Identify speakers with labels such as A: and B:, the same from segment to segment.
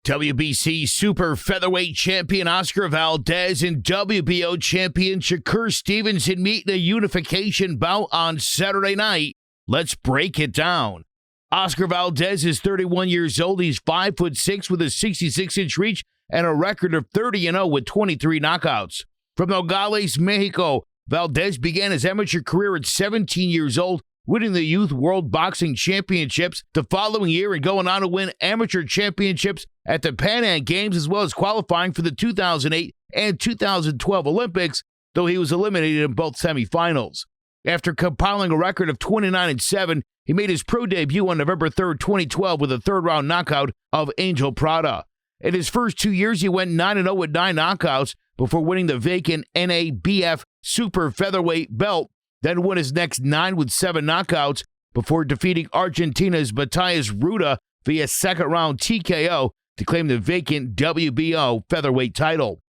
A: WBC super featherweight champion Oscar Valdez and WBO champion Shakur Stevenson meet in a unification bout on Saturday night. Let's break it down. Oscar Valdez is 31 years old. He's 5'6" with a 66-inch reach and a record of 30-0 with 23 knockouts. From Nogales, Mexico, Valdez began his amateur career at 17 years old, winning the Youth World Boxing Championships the following year and going on to win amateur championships at the Pan Am Games, as well as qualifying for the 2008 and 2012 Olympics, though he was eliminated in both semifinals. After compiling a record of 29-7, he made his pro debut on November 3rd, 2012 with a third-round knockout of Angel Prada. In his first 2 years, he went 9-0 with 9 knockouts before winning the vacant NABF super featherweight belt, then won his next 9 with 7 knockouts before defeating Argentina's Matias Rueda via second-round TKO to claim the vacant WBO featherweight title.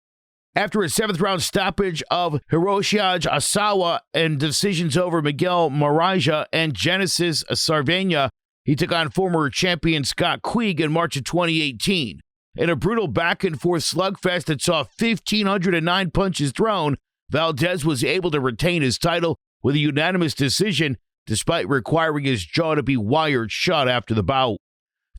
A: After a 7th-round stoppage of Hiroshige Osawa and decisions over Miguel Marriga and Genesis Servania, he took on former champion Scott Quigg in March of 2018. In a brutal back-and-forth slugfest that saw 1,509 punches thrown, Valdez was able to retain his title with a unanimous decision, despite requiring his jaw to be wired shut after the bout.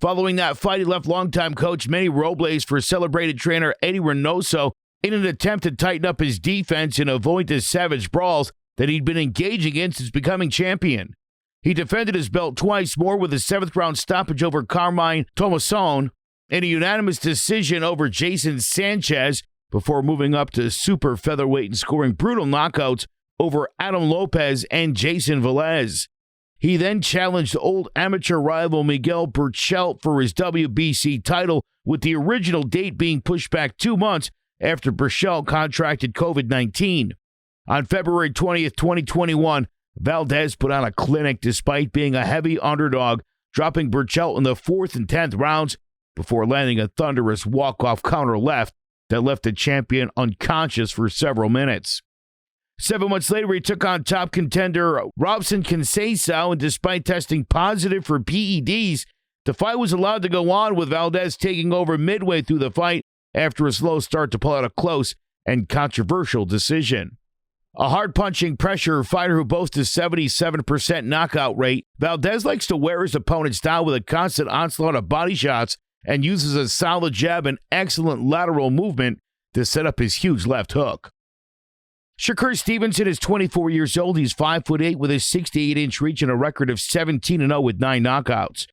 A: Following that fight, he left longtime coach Manny Robles for celebrated trainer Eddie Reynoso in an attempt to tighten up his defense and avoid the savage brawls that he'd been engaging in since becoming champion. He defended his belt twice more with a 7th-round stoppage over Carmine Tommasone and a unanimous decision over Jason Sanchez before moving up to super featherweight and scoring brutal knockouts over Lopez and Jayson Velez. He then challenged old amateur rival Miguel Berchelt for his WBC title, with the original date being pushed back 2 months after Berchelt contracted COVID-19. On February 20th, 2021, Valdez put on a clinic despite being a heavy underdog, dropping Berchelt in the 4th and 10th rounds before landing a thunderous walk-off counter left that left the champion unconscious for several minutes. 7 months later, he took on top contender Robson Conceicao, and despite testing positive for PEDs, the fight was allowed to go on, with Valdez taking over midway through the fight after a slow start to pull out a close and controversial decision. A hard-punching pressure fighter who boasts a 77% knockout rate, Valdez likes to wear his opponents down with a constant onslaught of body shots and uses a solid jab and excellent lateral movement to set up his huge left hook. Shakur Stevenson is 24 years old. He's 5'8" with a 68-inch reach and a record of 17-0 with 9 knockouts.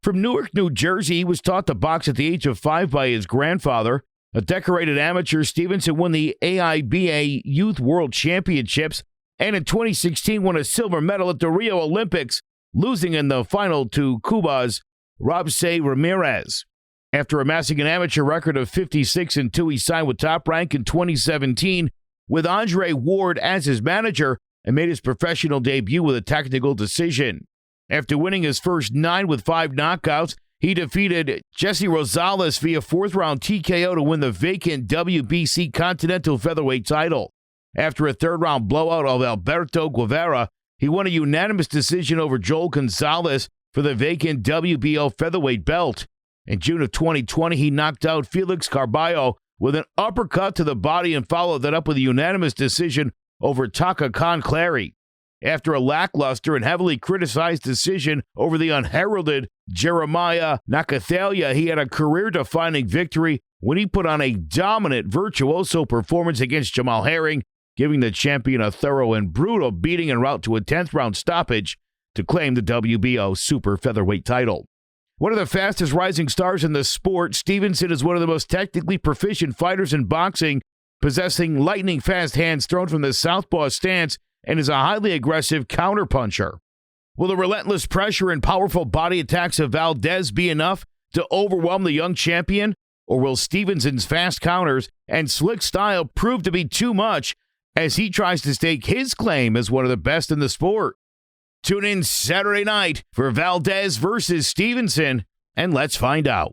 A: From Newark, New Jersey, he was taught to box at the age of 5 by his grandfather. A decorated amateur, Stevenson won the AIBA Youth World Championships and in 2016 won a silver medal at the Rio Olympics, losing in the final to Cuba's Robson Ramirez. After amassing an amateur record of 56-2, he signed with Top Rank in 2017 with Andre Ward as his manager and made his professional debut with a technical decision. After winning his first 9 with 5 knockouts, he defeated Jesse Rosales via 4th-round TKO to win the vacant WBC Continental Featherweight title. After a 3rd-round blowout of Alberto Guevara, he won a unanimous decision over Joel Gonzalez for the vacant WBO Featherweight belt. In June of 2020, he knocked out Felix Carballo with an uppercut to the body and followed that up with a unanimous decision over Taka Khan Clary. After a lackluster and heavily criticized decision over the unheralded Jeremiah Nakathalia, he had a career-defining victory when he put on a dominant virtuoso performance against Jamal Herring, giving the champion a thorough and brutal beating en route to a 10th-round stoppage to claim the WBO super featherweight title. One of the fastest rising stars in the sport, Stevenson is one of the most technically proficient fighters in boxing, possessing lightning-fast hands thrown from the southpaw stance, and is a highly aggressive counterpuncher. Will the relentless pressure and powerful body attacks of Valdez be enough to overwhelm the young champion, or will Stevenson's fast counters and slick style prove to be too much as he tries to stake his claim as one of the best in the sport? Tune in Saturday night for Valdez versus Stevenson, and let's find out.